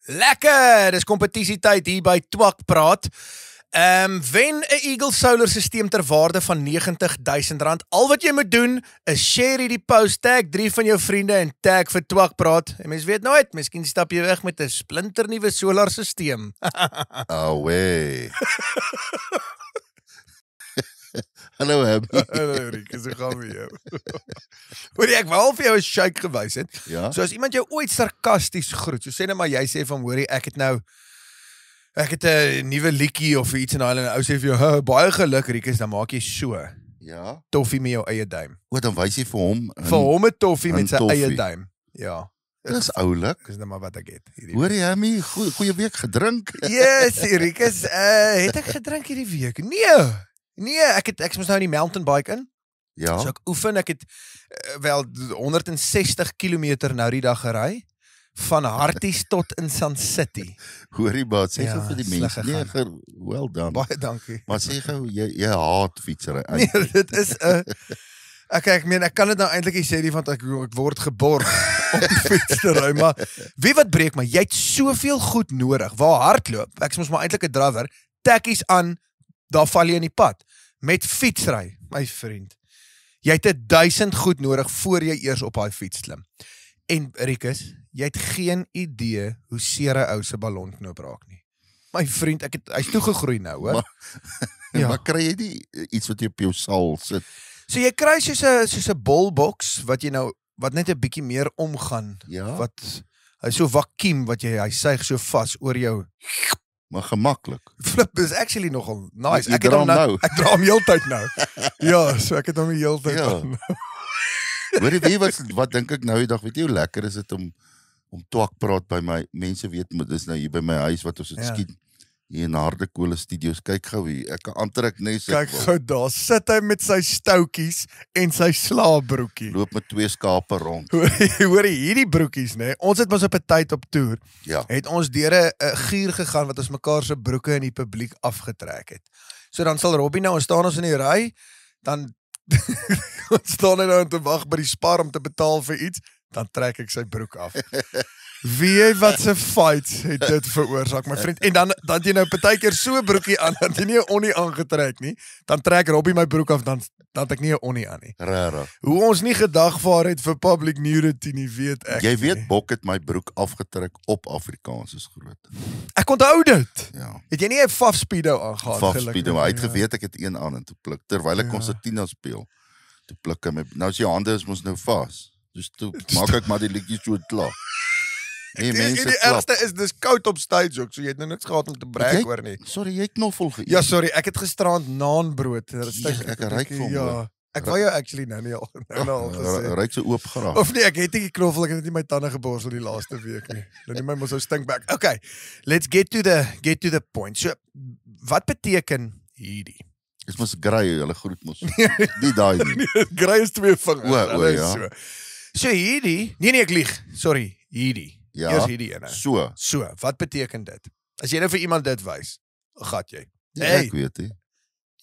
Lekker, dis kompetisietyd hier by Twak Praat. Wen 'n Eagle Solar Systeem ter waarde van R90,000. Al wat jy moet doen is share hierdie post, tag 3 van jou vriende en tag vir Twak Praat. En mens weet nooit, miskien stap jy weg met 'n splinternuwe solar systeem. Away. Hallo Abby. Hallo Rieke, so gaan met jou. Hoorie, ek wou vir jou 'n shake gewys het. Ja? So as iemand jou ooit sarkasties groet, so sê net maar jy sê van hoorie, ek het 'n nuwe liedjie of iets en daai en ou sê vir jou, baie geluk Rieke, dan maak jy so. Ja? Toffie met jou eie duim. O, dan wys jy vir hom. Vir hom 'n toffie met sy toffie. eie duim. Ja. Dis oulik. Dis nou maar wat ek het. Hoor jy Hammy, goeie week gedrink? Yes, Rikus, het ek gedrink hierdie week? Nee, ek moes nou in die mountainbike in. Ja. So ek oefen, ek het wel 160 km nou die dag gery. Van Harties tot in Sun City. Hoorie baat, sê Ja, gou vir die sleg mense. Nee, gegaan. well done. Baie dankie. Maar sê gou, jy haat fietsry. Nee, dit is 'n ek meen, ek kan dit nou eintlik nie sê nie, want ek word geborg om fiets te ry, maar wie wat breek my, jy het soveel goed nodig, waar hardloop, ek is mos maar eintlik 'n drawer, tekkies aan, daar val jy in die pad, met fietsry, my vriend, jy het 1000 goed nodig, voor jy eers op daai fiets klim, en Rikus, jy het geen idee, hoe seer 'n ou se ballonknoop raak nie, my vriend, hy's toegegroei nou, hoor, Ja. Maar kry jy nie iets wat jy op jou saal sit? So jy kry soos 'n bolbox wat net 'n bietjie meer omgaan. Ja. Wat hy so vakuum wat hy suig so vas oor jou. Maar gemaklik. Flip is actually nogal nice. Jy Ek het dra hom hom nou. nou. Ek dra hom heeltyd nou. Ja, so ek het hom die heeltyd Ja. aan. Hoor jy wat dink ek nou die dag, weet jy hoe lekker is dit om Twak Praat by my, mense weet, dis nou hier by my huis wat ons het Ja. skiet, hier in Harde Kolle Studios, kyk gou hier, ek kan aantrek net Kyk gou daar, sit hy met sy stoutjies en sy slaapbroekie. loop met 2 skape rond. Hoor jy hierdie broekies, nê? Ons het mos op 'n tyd op toer. Ja. Het ons deur 'n guur gegaan wat ons mekaar se broeke in die publiek afgetrek het. So dan sal Robbie nou, ons staan ons in die ry, dan ons staan hy nou te wag by die Spar om te betaal vir iets, dan trek ek sy broek af. Wie wat se fights het dit veroorsaak, my vriend. En dan jy nou partykeer so 'n broekie aan dat jy nie 'n onnie aangetrek nie, dan trek Robbie my broek af, dan het ek nie 'n onnie aan nie. Rarig. Hoe ons nie gedagvaar het vir public nudity nie, weet ek. Jy weet nie. Bok het my broek afgetrek op Afrikaans is groot. Ek onthou dit. Ja. Het jy nie 'n Faf Speedo aangegaan? Vafspiede, maar hy het geweet ek het een aan en toe pluk terwyl ek Ja. Concertina speel. Toe pluk hy my. Nou is jou hande is mos nou vas. Dus toe maak ek maar die liedjie so klaar. Nee, mense Die klap. ergste is dis koud op stage ook, so jy het nou niks gehad om te breek hoor nie. Sorry, jy knoffel geëet. Ja, sorry, ek het gisterand naanbrood. Ek ryk vir hom, Ja. hoor. Ek wou jou actually nou nie al gesê. Ryk so oop graag. Of nee, ek het nie knoffel, ek het net my tande geborsel die laaste week nie. Dan neem my mos ou stinkback. Okay, let's get to the point. So, wat beteken hierdie? Dis mos grey, hulle groet mos. Nie daai nie. Grey is 2 vingers. O, Hulle is ja. So hierdie, nee ek lieg. Sorry, hierdie. Ja. Eers hierdie ene. So. So, wat beteken dit? As jy nou vir iemand dit wys, gat jy. Ja, Hey. ek weet nie.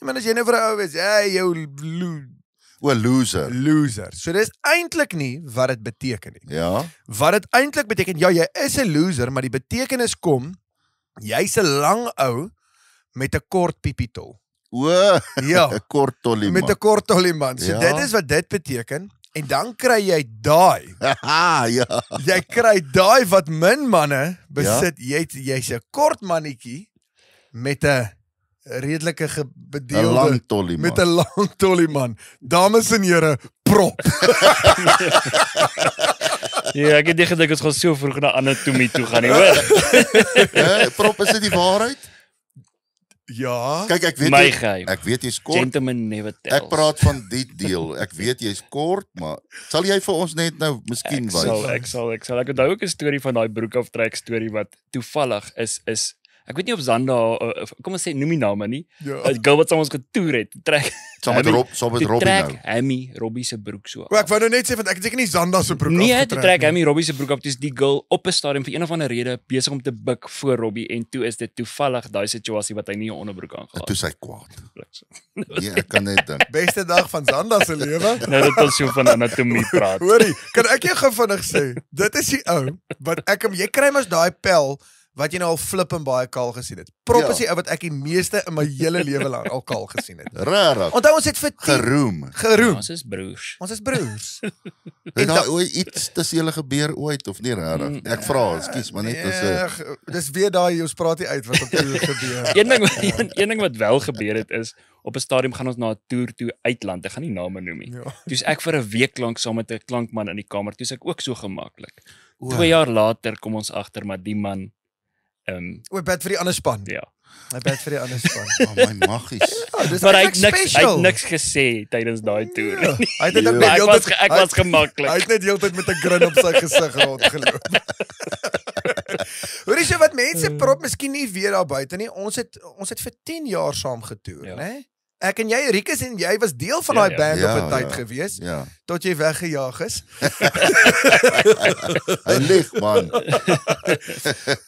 Maar as jy nou vir 'n ou is, hey, jou O, loser. loser. So dis eintlik nie wat dit beteken nie. Ja. Wat dit eintlik beteken, ja, jy is 'n loser, maar die betekenis kom jy's 'n lang ou met 'n kort pipietol. O, Ja, 'n kort tollie met 'n kort tollie man. So Ja. dit is wat dit beteken. En dan kry jy daai. Ja. Jy kry daai wat min manne besit. Ja? Jy's 'n kort mannetjie met 'n redelike 'n gebedeelde lang tollie met man. 'n lang tollie man. Dames en here, prop. Ja, ek het nie gedink ons gaan so vroeg na anatomie toe gaan nie, hoor. Prop, is dit die waarheid? Ja. Kyk, ek weet My geheim. ek weet jy's kort. Gentleman never tells. Ek praat van die deel. Ek weet jy's kort, maar sal jy vir ons net nou miskien Ek wys? sal. Ek onthou ook 'n storie van daai broek aftrek storie wat toevallig is ek weet nie of Zanda kom ons sê noem die name nie. Ja. 'n Girl wat saam ons getoer het. Trek Saam met Robbie trek nou. Hammy Robbie se broek so. O, ek wou nou net sê want ek het seker nie Zanda se broek Nee, toe afgetrek trek nie. Hammy Robbie se broek op, dis die girl op 'n stadium vir een of ander rede besig om te buig voor Robbie en toe is dit toevallig daai situasie wat hy nie 'n onderbroek En aangehad toe sy kwaad. het. Nee, ek kan net dink. Beste dag van Zanda se lewe. Nou dat ons so van anatomie praat. Hoorie, kan ek jou gou vinnig sê, dit is die ou wat jy kry mos daai pel wat jy nou al flip en baie kaal gesien het. Prop Ja. is die ou wat ek die meeste in my hele lewe lank al kaal gesien het. Rarig. Onthou ons het vir 10 Geroem. geroem. Ons is broers. Ons is broers. Het daar ooit iets tussen julle gebeur ooit of nie rarig? Ek vra, ekskuus, maar net as 'n Dis weer daai ons praat nie uit wat op toe gebeur. Een ding wat wel gebeur het is op 'n stadium gaan ons na 'n toer toe uitland. Ek gaan nie name noem nie. Ja. Toe's ek vir 'n week lank saam met 'n klankman in die kamer, toe's ek ook so gemaklik. O. 2 jaar later kom ons agter maar die man O, bad vir die ander span. ja. Hy bad vir die ander span. Oh my maggies. Ja, dis Maar hy eintlik het special. niks gesê tydens daai toer. Ja, hy het net Ja. net Maar heeltyd- ek was gemaklik. Hy het net heeltyd met 'n grin op sy gesig rondgeloop. Hoorie so wat mense prop miskien nie weet daar buite nie. Ons het vir 10 jaar saam getoer, Ja. né? Ek en jy, Rikus en jy was deel van Ja, daai ja. band Ja, op 'n tyd ja. gewees Ja. tot jy weggejaag is. Hy lig man.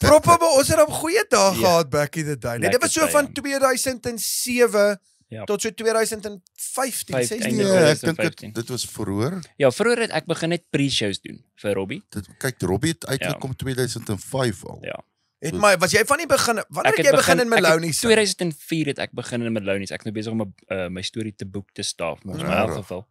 Proppe, maar ons het op goeie dae Ja. gehad back in the day. Nee, dit was so Lekker van tyd, 2007 Ja. tot so 2015, 16. Einde Nee, ek dink 2015. dit was vroeër. Ja, vroeër het ek begin net pre-shows doen vir Robbie. Kyk, Robbie het uitgekom 2005 al. Ja. Het my was jy van die begin wanneer Ek het jy begin in ek het Melanie? 2004 het ek begin in Melonies. Ek is nou besig om my storie te boek te staaf, maar in Rarig. elk geval.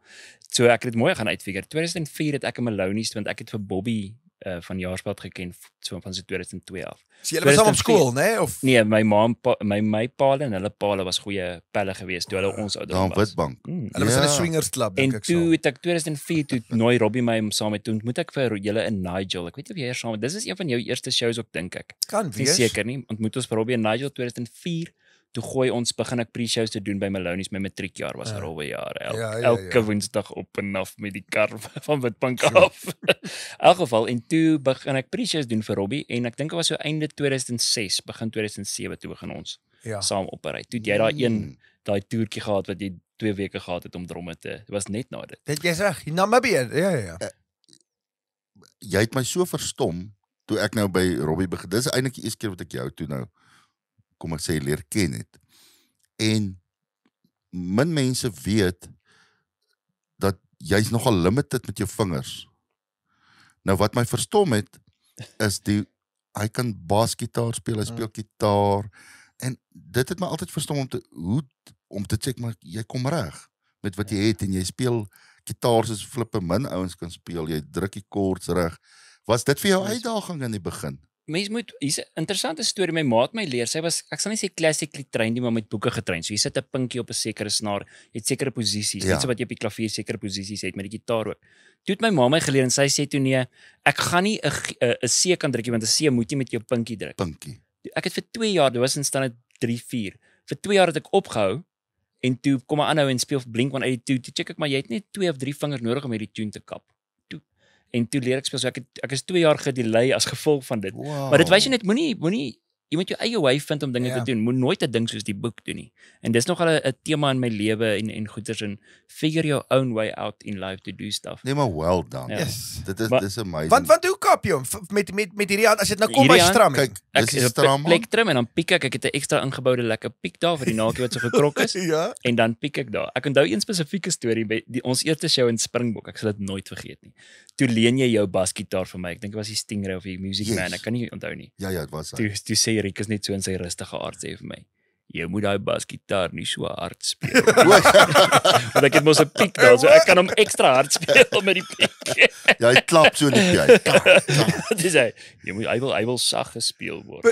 So ek het dit mooi gaan uitfigure. 2004 het ek in Melonies want ek het vir Bobby van Jaarsblad geken so van so 2002 af. So jy was saam op 2004. skool, né? Of Nee, my ma en my paal en hulle paal was goeie pelle geweest toe hulle ons Daar ouderdom op was. Witbank. hulle was in 'n swingers club dink En ek so. toe het ek 2004 toe nooi Robbie my om saam met toe ontmoet ek vir julle in Nigel. Ek weet nie of jy hier saam. Dis is een van jou eerste shows ook dink ek. Kan Ek is wees. nie seker nie. Ontmoet ons vir Robbie en Nigel 2004. Toe gooi ons begin ek pre-shows te doen by Melonies. My matriekjaar was 'n rowwe jaar. Elke Woensdag op en af met die kar van Witbank af. In elk geval en toe begin ek pre-shows doen vir Robbie en ek dink dit was so einde 2006, begin 2007 toe begin ons Ja. saam operate. Toe het jy daai toertjie gehad wat jy 2 weke gehad het om dromme te. Dit was net na dit. Dit jy's reg. Namibië. Ja. Jy het my so verstom toe ek nou by Robbie begin. Dis eintlik die eerste keer wat ek jou toe nou kom ek sê leer ken het. En min mense weet dat jy's nogal limited met jou vingers. Nou wat my verstom het is hy kan basgitaar speel, hy speel gitaar en dit het my altyd verstom om te check maar jy kom reg met wat jy het en jy speel gitaar soos flippe min ouens kan speel, jy druk die chords reg. Was dit vir jou uitdaging in die begin? Mens moet hier's 'n interessante storie. My ma het my leer. Sy was ek sal nie sê classically trained nie, maar met boeke getrain. So jy sit 'n pinkie op 'n sekere snaar, jy het sekere posisies, Ja. net so wat jy op die klavier sekere posisies het met die gitaar ook. Toe het my ma my geleer en sy sê toe nee, ek gaan nie 'n C kan druk nie want 'n C moet jy met jou pinkie druk. Pinkie. Ek het vir 2 jaar, dit was in standaard 3, 4. Vir 2 jaar het ek opgehou en toe kom 'n aanhou en speel Blink-182. Toe check ek maar jy het net 2 of 3 vingers nodig om hierdie tune te kap. En toe leer ek speel. So ek is 2 jaar gedelay as gevolg van dit. Wow. Maar dit wys jy net moenie jy moet jou eie way vind om dinge Ja. te doen. Moet nooit 'n ding soos die boek doen nie. En dis nogal 'n tema in my lewe en goeters en figure your own way out in life to do stuff. Nee, maar well done. Ja. Yes. Dis amazing. Want hoe kap jy hom met hierdie hand as dit nou kom by Hierdie hand, stram? Kyk, Ek dis die het 'n stram. plektrum en dan piek ek het 'n ekstra ingeboude lekker piek daar vir die naakie wat so gekrok is Ja. en dan piek ek daar. Ek onthou een spesifieke storie by ons eerste show in Springbok. Ek sal dit nooit vergeet nie. Toe leen jy jou basgitaar vir my. Ek dink dit was die Stingray of die Music Yes. Man. Ek kan nie onthou nie. Ja, dit was hy. Toe sê Rikus net so in sy rustige aard sê vir my, jy moet daai basgitaar nie so hard speel. Want ek het mos 'n piek daar, so ek kan hom ekstra hard speel met die piek. Ja, hy klap so in die piek. Dis hy wil sag gespeel word.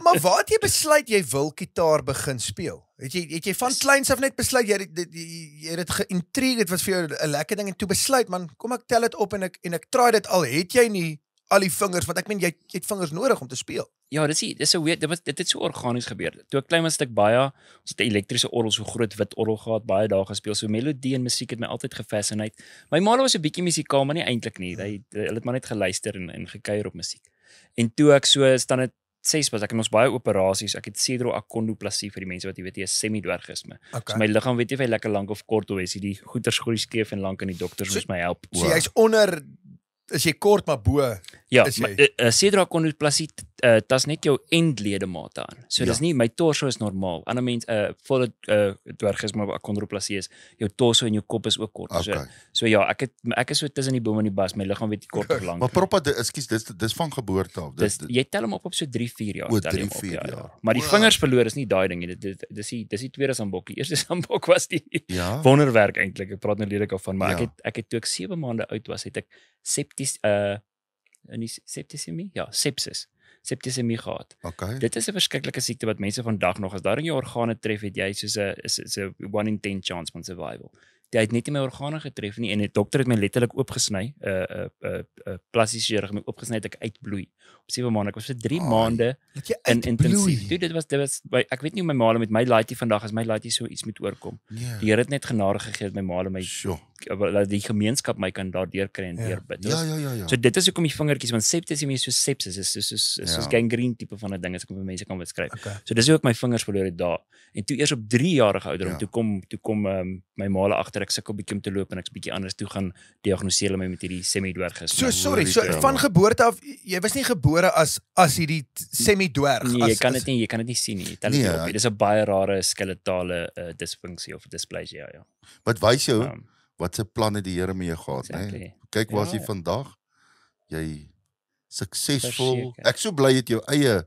Maar waar het jy besluit jy wil gitaar begin speel? Het jy van kleins af net besluit jy het dit geïntrigue, dit was vir jou 'n lekker ding en toe besluit man, kom ek tel dit op en ek try dit al het jy nie al die vingers want ek meen jy het vingers nodig om te speel. Ja, dis so weird, dit het so organies gebeur. Toe ek klein was het ek baie, ons het 'n elektriese orgel, so groot wit orgel gehad, baie dae gespeel. So melodie en musiek het my altyd gefascineer. My ma was 'n bietjie musikaal, maar nie eintlik nie. Hulle het maar net geluister en gekuier op musiek. En toe ek so standaard 6 was, ek het ons baie operasies, ek het sedroakondoplasie vir die mense wat jy weet, jy is semi-dwergisme. Okay. So my liggaam weet nie of hy lekker lank of kort of is, die goeters groei skeef en lank en die dokters moes my help. So jy's onder, is jy kort maar bo, Ja, is jy? sedroakondoplasie tas net jou endledemate aan. So dis nie, my torso is normaal. Ander mense, volle dwergisme of akondroplasie is, jou torso en jou kop is ook kort. Okay. So ja, ek is so tussen die boom en die bas, my liggaam weet nie kort of lank. Maar Proppa, ekskuus, dis van geboorte af. Jy tel hom op so 3-4 jaar. O, tel jy hom 3-4 op, jaar. Maar die vingers verloor is nie daai ding nie. Dis die tweede sambok. Die eerste sambok was die Ja? wonderwerk eintlik. Ek praat nou lelik af van, maar Ja. ek het toe ek 7 maande oud was, het ek septisemie gehad. Okay. Dit is 'n verskriklike siekte wat mense vandag nog, as daar in jou organe tref, het jy soos 'n 1 in 10 chance van survival. Hy het net nie my organe getref nie en die dokter het my letterlik oopgesny, plasties chirurg my oopgesny het ek uitbloei. Op 7 maande, ek was vir 3 maande Dat jy in intensief. uitbloei. Dude, dit was ek weet nie hoe my maale met my laaitie vandag as my laaitie so iets moet oorkom. Nee. Die Here het net genade gegee dat my maale my Sjoe. dat die gemeenskap my kan daardeur kry en Ja. deurbid. Ja. So dit is hoekom die vingertjies, want septisemie is so sepsis, is soos Ja. gangrene tipe van 'n ding as ek vir mense kan beskryf. Okay. So dis hoe ek my vingers verloor het daar. En toe eers op 3-jarige ouderdom, Ja. toe kom my maale agter, ek sukkel bietjie om te loop en ek's bietjie anders toe gaan diagnoseer my met hierdie semi-dwergisme. So sorry, so Ja. van geboorte af, jy was nie gebore as hierdie semi-dwerg. Nee, as- jy kan as- dit nie sien nie. Jy tel dit Nee, nie op nie. Dis 'n baie rare skeletale dysfunksie of dysplasie, ja. Wat wys jou Um, wat se planne die Here met jou gehad, né? exactly. Kyk waar's jy Ja. vandag. Jy suksesvol. Verseker. Ek so bly het jou eie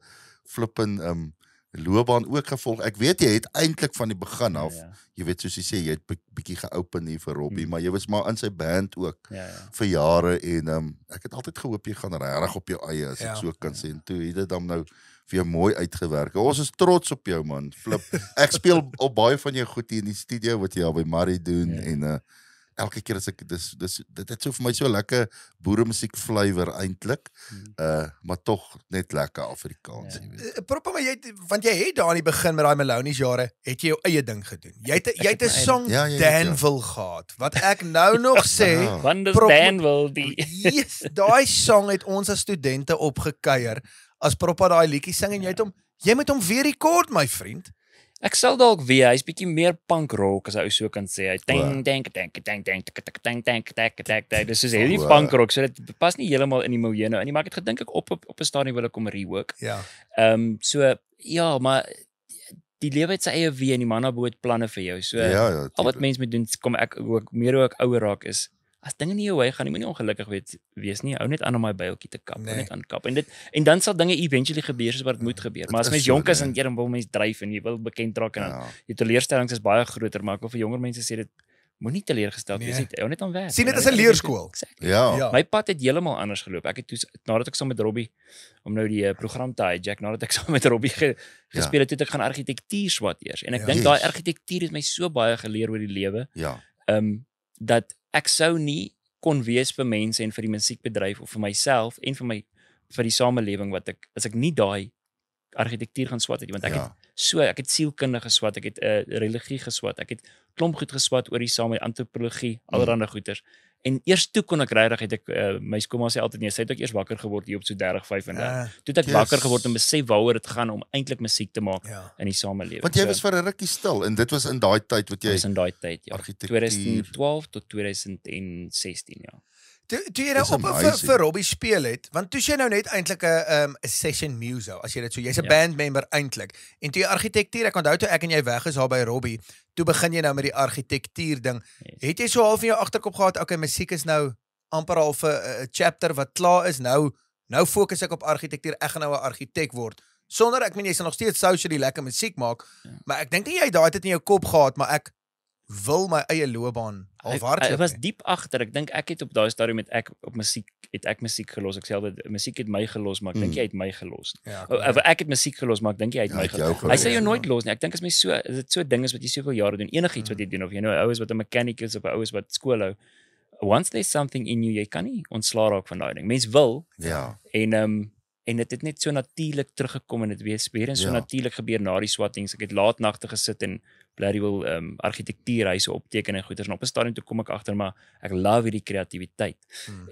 flippin loopbaan ook gevolg. Ek weet jy het eintlik van die begin af, Ja, jy weet soos jy sê, jy het bietjie geopen hier vir Robbie, Hmm. maar jy was maar in sy band ook ja. vir jare en ek het altyd gehoop jy gaan regtig op jou eie, as Ja. ek so kan sê. En toe het dit dan nou vir jou mooi uitgewerk. Ons is trots op jou, man. Flip. Ek speel op baie van jou goed hier in die studio wat jy al by Marie doen Ja. en elke keer as ek dit het so vir my so lekker boeremusiek flavour eintlik. Maar tog net lekker Afrikaans, Ja. jy weet. Proppa, maar want jy het daar aan die begin met daai Maloney's jare, het jy jou eie ding gedoen. Jy het 'n my eie- song Ja, jy het, Danville gehad, wat ek nou nog sê, Ja. Want dis Prop- Danville die yes, daai song het ons as studente opgekuier as Proppa daai liedjie sing en jy moet hom weer rekord, my vriend. Ek sal dalk weer, hy's bietjie meer punk rock as hy so kan sê. Hy Wow. ding. Dis soos hierdie Wow. punk rock, so dit pas nie heeltemal in die milieu nou nie, maar ek het gedink ek op 'n stadium wil ek hom rework. Ja. So ja, maar die lewe het sy eie weë en die manna bo het planne vir jou. So Ja, al wat tuurlik. mense moet doen, kom ek ook meer hoe ek ouer raak is. As dinge nie jou way gaan, jy moenie ongelukkig wees nie. Hou net aan om my byltjie te kap, Nee. net aan kap. En dan sal dinge eventually gebeur soos wat dit moet gebeur. Maar as is mens so, jonk is nee. en jy wil mens dryf en jy wil bekend raak en dan Ja. die teleurstellings is baie groter, maar ek wil vir jonger mense sê dit moenie teleurgesteld wees Nee. nie. Hou net aan werk. Sien dit En as dan 'n kan jy leerskool. Exactly. Ja. Ja. My pad het heeltemal anders geloop. Ek het toe nadat ek saam met Robbie om nou die program te hijack, nadat ek saam met Robbie gespeel het, het ek gaan argitektuur swat eers. En ek Ja. dink Yes. daai argitektuur het my so baie geleer oor die lewe, Ja. dat ek sou nie kon wees vir mense en vir die musiekbedryf of vir myself en vir die samelewing wat ek as ek nie daai argitektuur gaan swat het nie, want ek het sielkunde geswat, ek het religie geswat, ek het klomp goed geswat oor die samelewing, antropologie, allerlei goeters. En eers toe kon ek regtig het ek my skoolma sê altyd nee, sy het ook eers wakker geword hier op so 30, 35. Toe het ek Yes. wakker geword en besef waaroor dit gaan om eintlik musiek te maak Ja. in die samelewing. Want jy was vir 'n rukkie stil en dit was in daai tyd wat jy was in daai tyd, ja. argitektuur- 2012 tot 2016, ja. Toe jy nou Dis op amazing. vir Robbie speel het, want toe jy nou net eintlik 'n session muso, as jy dit so, jy's 'n Ja. band member eintlik. En toe jy argitektuur, ek onthou toe ek en jy weg is daar by Robbie, toe begin jy nou met die argitektuur ding. Yes. Het jy so half in jou agterkop gehad, okay, musiek is nou amper half 'n chapter wat klaar is. Nou fokus ek op argitektuur. Ek gaan nou 'n argitek word. Sonder ek meen jy sal nog steeds socially lekker musiek maak, maar ek dink nie jy daai dit in jou kop gehad, maar ek wil my eie loopbaan half hardloop. Ek was nie. diep agter. Ek dink ek het op daai stadium met ek op musiek gelos. Ek sê altyd musiek het my gelos, maar ek dink jy het my gelos. Ja, Ek het musiek gelos, maar ek dink jy het Ja, my het jou gelos. Hy sê gelos, jou nooit ja. los nie. Ek dink as my so is dit so ding is wat jy soveel jare doen. Enigiets wat jy doen of jy nou 'n ou is wat 'n mechanic is of 'n ou is wat skool hou. Once there's something in you, jy kan nie ontslaa raak van daai ding. Mens wil Ja. en dit het net so natuurlik teruggekom en dit weer en so Ja. natuurlik gebeur na die swattings. Ek het laat nagte gesit en Bladywil argitektuurhuise opteken en goeders en op 'n stadium toe kom ek agter maar ek love hierdie kreatiwiteit.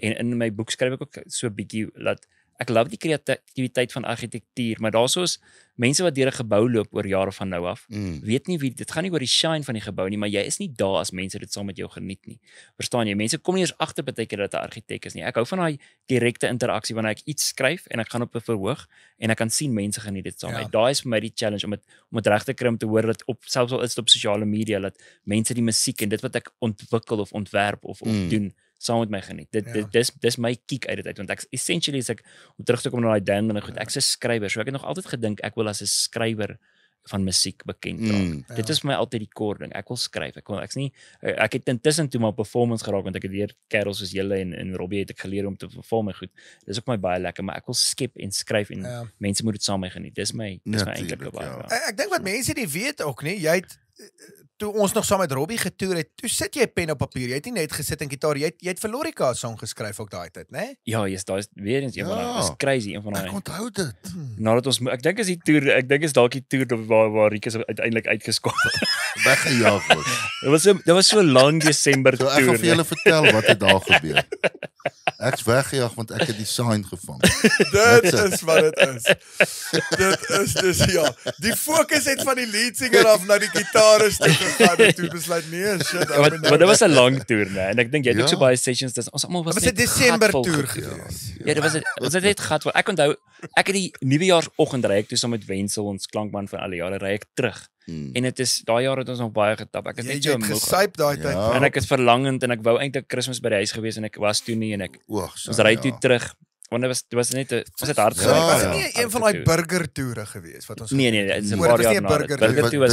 En in my boek skryf ek ook so 'n bietjie dat ek love die kreatiwiteit van argitektuur, maar daarso is mense wat deur 'n gebou loop oor jare van nou af, weet nie wie, dit gaan nie oor die shine van die gebou nie, maar jy is nie daar as mense dit saam met jou geniet nie. Verstaan jy? Mense kom nie eens agter baie keer dat 'n argitek is nie. Ek hou van daai direkte interaksie wanneer ek iets skryf en ek gaan op 'n verhoog en ek kan sien mense geniet dit saam. Daai is vir my die challenge om dit reg te kry om te hoor dat selfs al is dit op sosiale media dat mense die musiek en dit wat ek ontwikkel of ontwerp of doen saam met my geniet. Dis my kiek uit dit uit, want ek essentially is ek om terug te kom na daai ding en goed, ek's 'n skrywer, so ek het nog altyd gedink ek wil as 'n skrywer van musiek bekend raak. Dit is vir my altyd die core ding. Ek wil skryf. Ek het intussen toe maar performance geraak want ek het deur kerels soos julle en Robbie het ek geleer om te perform en goed. Dis ook my baie lekker, maar ek wil skep en skryf en mense moet dit saam met my geniet. Dis my enkelike baie. Ek dink wat mense nie weet ook nie, jy het toe ons nog saam met Robbie getoer het, toe sit jy pen op papier. Jy het nie net gesit en gitaar, jy het vir Lorika 'n song geskryf ook daai tyd, né? Ja, daai is weer eens een van daai. Dis crazy, een van daai. Ek onthou dit. Nadat ons ek dink is dalk die toer waar Rikus uiteindelik uitgeskop het. Weggejaag word. Dit was so lank Desember toer. Ek gaan vir julle vertel wat het daar gebeur. Ek's weggejaag want ek het die sign gevang. Dit is wat dit is. Dit is dus die fokus het van die lead singer af na die gitarist toe gegaan en toe besluit shit. Maar dit was 'n lang toer, né? En ek dink jy het ook so baie sessions, ons almal was net 'n Desember toer gewees. Ja, dit was net gatvol. Ek onthou, ek het die nuwejaarsoggend ry ek toe saam met Wenzel, ons klankman van alle jare, ry ek terug. En dit is daai jaar het ons nog baie getap. Ek het net so gesyp daai tyd. En ek is verlangend en ek wou eintlik Kersfees by die huis gewees en ek was toe nie en ek ons ry toe terug. Want dit was net ons het hard gewerk. Was nie een van daai burger toere gewees wat ons Nee, dit is 'n paar jaar na. Dit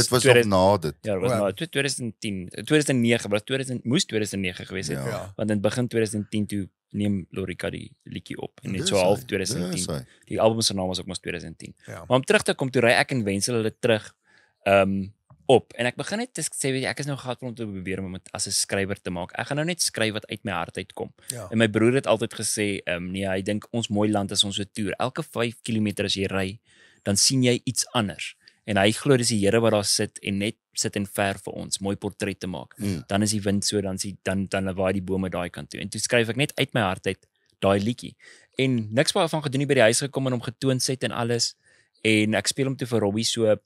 was op na dit. Ja, dit was na 2010, 2009, maar 2009 gewees het. Want in begin 2010 toe neem Lorika die liedjie op en net so half 2010. Die album se naam was ook mos 2010. Maar om terug te kom toe ry ek en Wenzel hulle terug op en ek begin net sê weet jy ek is nou gatvol om te probeer om dit as 'n skrywer te maak. Ek gaan nou net skryf wat uit my hart uitkom. En my broer het altyd gesê nee, hy dink ons mooi land is ons 'n toer. Elke 5 km as jy ry, dan sien jy iets anders. En hy glo dis die Here wat daar sit en net sit en verf vir ons mooi portrette maak. Dan is die wind so dan waai die bome daai kant toe. En toe skryf ek net uit my hart uit daai liedjie. En niks baie van gedoen nie, by die huis gekom en hom getoon set en alles. En ek speel hom toe vir Robbie so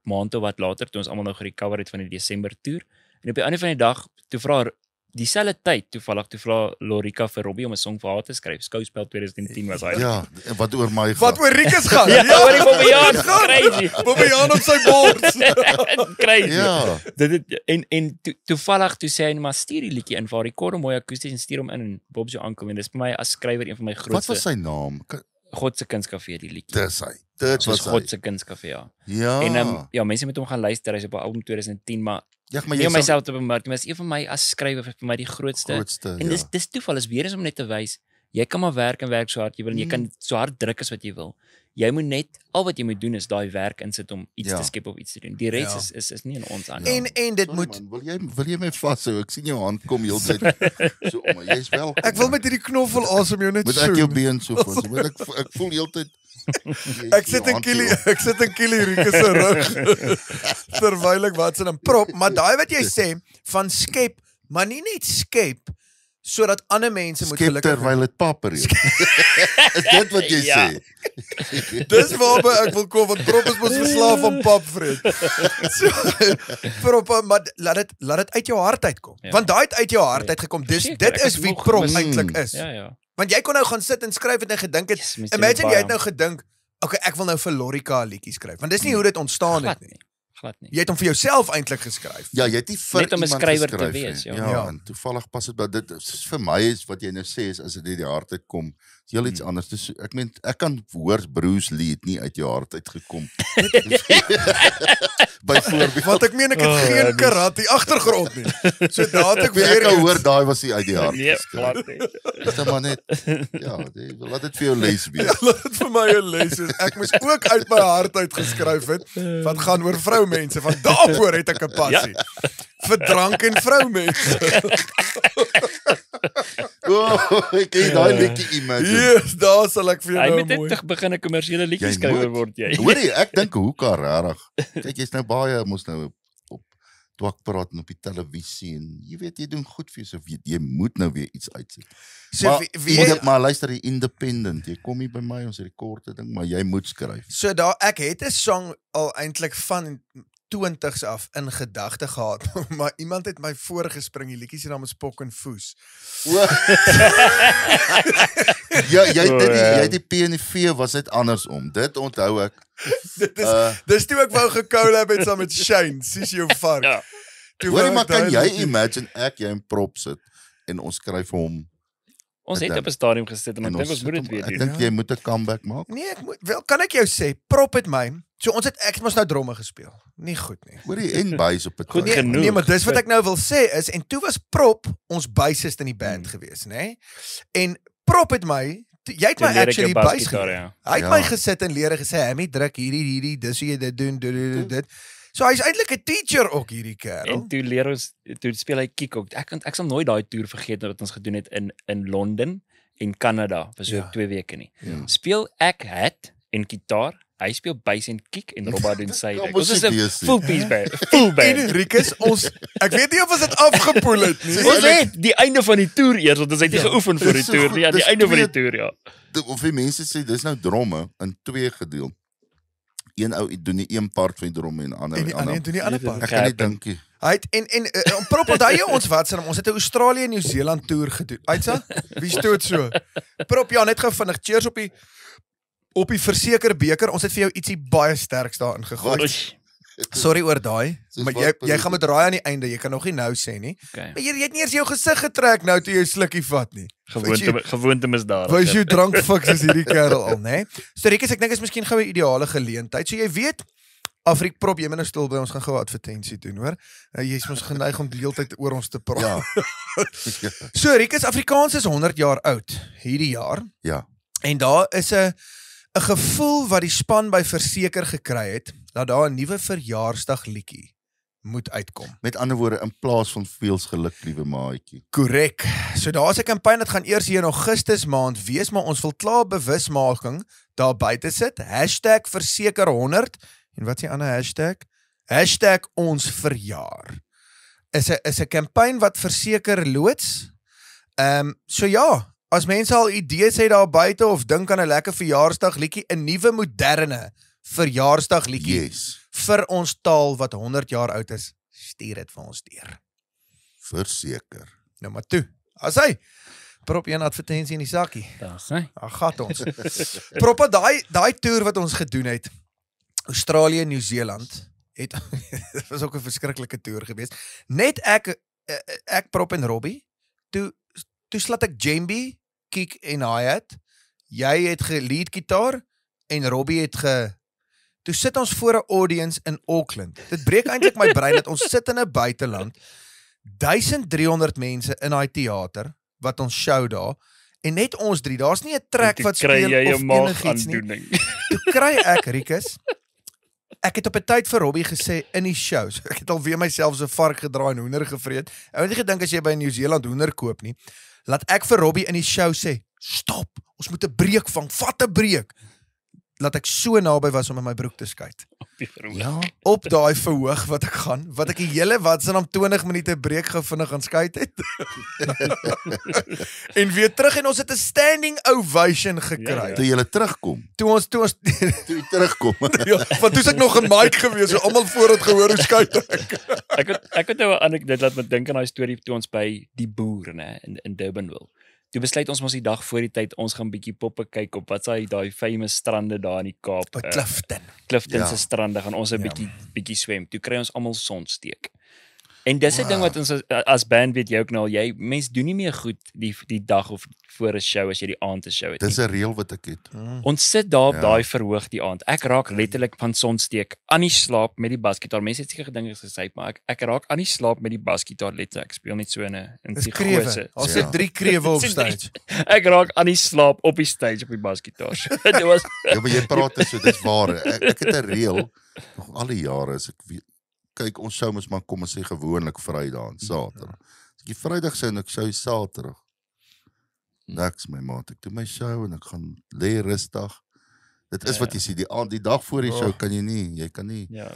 maand of wat later toe ons almal nou gerecover het van die Desember toer. En op die einde van die dag toe vra dieselfde tyd toevallig toe vra Lorika vir Robbie om 'n song vir haar te skryf. Skouspel 2010 was hy. Ja, wat oor my gaan. Wat oor Rikus gaan. Ja, oor die Bobbejaan. Crazy. Bobbejaan op sy bord. Crazy. Ja. En toevallig toe sê hy maar stuur die liedjie in vir haar, rekord hom mooi akoesties en stuur hom in en Bob se aankom en dis vir my as skrywer een van my grootste. Wat was sy naam? God se Kunstkafee die liedjie. Dis hy. Dit was God se Kunstkafee, ja. Ja. En mense moet hom gaan luister, hy's op 'n album 2010, maar maar jy myself te bemerk, maar is een van my as skrywer vir my die grootste. En ja. dis toeval is weer eens om net te wys, jy kan maar werk en werk so hard jy wil en jy kan so hard druk as wat jy wil. Jy moet net al wat jy moet doen is daai werk insit om iets te skep of iets te doen. Die res is nie in ons aan. En dit moet wil jy my vashou? Ek sien jou hand kom heeltyd so om. Jy's wel. Ek wil met hierdie knoffel asem jou net so. Moet ek jou been so vas? Ek voel heeltyd Ek sit in Kili Rikus se rug terwyl ek wat se 'n prop, maar daai wat jy sê van skep, maar nie net skep sodat ander mense moet gelukkig skep terwyl dit paper is. Is dit wat jy sê? Dis waarby ek wil kom, want prop is mos verslaaf aan pap vreet. So, prop, maar laat dit uit jou hart uitkom. Want daai het uit jou hart uitgekom. Dit is wie prop eintlik is. Ja. Want jy kon nou gaan sit en skryf het en gedink het, imagine jy het nou gedink, okay, ek wil nou vir Lorika 'n liedjie skryf. Want dis nie hoe dit ontstaan het nie. Glad nie. Jy het hom vir jouself eintlik geskryf. Ja, jy het nie vir net om 'n skrywer te wees, ja. En toevallig pas dit by dit vir my is wat jy nou sê is as dit uit die hart uitkom, is heel iets anders. Dus ek meen ek kan hoor Bruce Lee het nie uit jou hart uitgekom. Byvoorbeeld. Want ek meen ek het geen karate agtergrond nie. So daat ek weer hoor daai was nie uit die hart. Nee, glad nie. Dis dan maar net laat dit vir jou les wees. Ja, laat dit vir my 'n les wees. Ek moes ook uit my hart uitgeskryf het wat gaan oor vroumense, want daarvoor het ek 'n passie. Vir drank en vroumense. Ek ken daai liedjie imagine. Yes, daar sal ek vir jou nou mooi. Hy moet net begin 'n kommersiële liedjie skrywer word jy. Hoorie, ek dink hoeka regtig. Kyk, jy's nou baie mos nou op twakpraat en op die televisie en jy weet jy doen goed vir jouself, jy moet nou weer iets uitsit. So Maar luister, die independent, jy kom hier by my, ons rekorde ding, maar jy moet skryf. So daar, ek het 'n song al eintlik van 20s af in gedagte gehad, maar iemand het my voorgespring, die liedjie se naam is Pok en Foes. Ja, jy het die P en die V was net andersom. Dit onthou ek. Dis toe ek wou gecollab het saam met Shane, sies jou vark. Ja. Hoorie, maar kan jy imagine jy en Prop sit en ons skryf vir hom. Ons het op 'n stadium gesit en ek dink ons moet dit weer Ek doen. dink jy moet 'n comeback maak. Nee, kan ek jou sê, Prop het my. So ek het mos nou dromme gespeel. Nie goed nie. Hoorie, en bys op 'n Goed tyd. genoeg. Nee, maar dis wat ek nou wil sê is, en toe was Prop ons bassist in die band gewees, né? En Prop het my, jy het my actually bass geleer. Hy het my gesit en leer gesê, "Hammy, druk hierdie, dis hoe jy dit doen, dit." So hy's eintlik 'n teacher ook hierdie kerel. En toe leer ons, toe speel hy kick ook. Ek sal nooit daai toer vergeet wat ons gedoen het in Londen en Kanada vir so 2 weke nie. Speel ek hat en gitaar, hy speel bass en kick en Robba doen sy. Ons is 'n full piece band. Full band. En Rikus, ek weet nie of ons dit afgepoel het nie. Ons het die einde van die toer eers, want ons het nie geoefen vir die toer nie. Ja, die einde van die toer, ja. Of die mense sê dis nou dromme in 2 gedeel. Een ou doen die een part van die dromme en die ander En die ander doen die ander part. Ek kan nie dink nie. Hy het en Prop, onthou jy ons wat se ons het 'n Australië New Zealand toer gedoen. Uitsa? Wie stoot so? Prop, ja, net gou vinnig. Cheers op die verseker beker. Ons het vir jou ietsie baie sterks daarin gegooi. Sorry oor daai, maar jy gaan met raai aan die einde. Jy kan nog nie nou sê nie. Okay. Maar jy het nie eers jou gesig getrek nou toe jy 'n slukkie vat nie. Gewoonte misdaad. Wys jy drank fiks is hierdie kerel al, né? So Rikus, ek dink is miskien gou 'n ideale geleentheid. So jy weet, Afriek Prop, jy moet nou stil by ons gaan gou advertensie doen, hoor. Jy's mos geneig om die hele tyd oor ons te praat. Ja. So Rikus, Afrikaans is 100 jaar oud hierdie jaar. Ja. En daar is 'n gevoel wat die span by Verseker gekry het dat daar 'n nuwe verjaarsdag liedjie moet uitkom. Met ander woorde, in plaas van veels geluk, liewe maatjie. Korrek. So daar's 'n kampanje wat gaan eers hier in Augustus maand wees, maar ons wil klaar bewusmaking daar buite sit. #Verseker100 en wat is die ander hashtag? #ons verjaar. Is 'n kampanje wat Verseker loods. So ja, as mense al idees het daar buite of dink aan 'n lekker verjaarsdag liedjie, 'n nuwe moderne verjaarsdag liedjie vir ons taal wat 100 jaar oud is, stuur dit vir ons deur. Verseker. Nou maar toe. As hy Prop 1 advertensie in die sakkie. Daar's hy. Ag gat ons. Prop, daai toer wat ons gedoen het, Australië, New Zealand, dit was ook 'n verskriklike toer geweest. Net ek Prop en Robbie, toe slat ek djembe, kick en hi-hat. Jy het lead gitaar en Robbie het toe sit ons voor 'n audience in Auckland. Dit breek eintlik my brein dat ons sit in 'n buiteland, 1300 mense in daai teater wat ons show daar en net ons 3. Daar's nie 'n trek wat speel of enigiets nie. Toe kry ek Rikus. Ek het op 'n tyd vir Robbie gesê in die show. So ek het al weer myself so vark gedraai en hoender gevreet. Ek het nie gedink as jy by New Zealand hoender koop nie. Laat ek vir Robbie in die show sê, "Stop, ons moet 'n breek vang. Vat 'n breek." Laat ek so naby was om in my broek te skyt. Ja. Op daai verhoog wat ek die hele wat se naam 20 minute breek gou vinnig gaan skyt het. En weer terug en ons het 'n standing ovation gekry. Toe jy terugkom. Toe jy terugkom. Ja, want toe's ek nog 'n mic gewees, so almal voor het gehoor hoe skyt ek. Ek het nou 'n anekdote laat my dink aan daai storie toe ons by die boer, né, in Durbanville. Toe besluit ons mos die dag voor die tyd ons gaan bietjie poppe kyk op wat sy daai famous strande daar in die Kaap. By Clifton. Clifton se strande gaan ons 'n bietjie swem. Toe kry ons almal sonsteek. En dis 'n ding wat ons as band weet jy ook nou, mens doen nie meer goed die dag of voor 'n show as jy die aand 'n show het. Dis 'n reël wat ek het. Ons sit daar op daai verhoog die aand. Ek raak letterlik van sonsteek aan die slaap met die basgitaar. Mense het seker gedink ek is gesyp, maar ek raak aan die slaap met die basgitaar letterlik. Ek speel net so in 'n psigose. Ons sit 3 krewe op stage. Ek raak aan die slaap op die stage op die basgitaar. Dit was Ja, maar jy praat so, dis waar. Ek het 'n reël nog al die jare as ek kyk, ons sou mos maar kom en sê gewoonlik Vrydag en Saterdag. As ek die Vrydag sou en ek sou Saterdag. Niks my maat, ek doen my show en ek gaan lê rustig. Dit is wat jy sê, die dag voor die show kan jy kan nie Ja,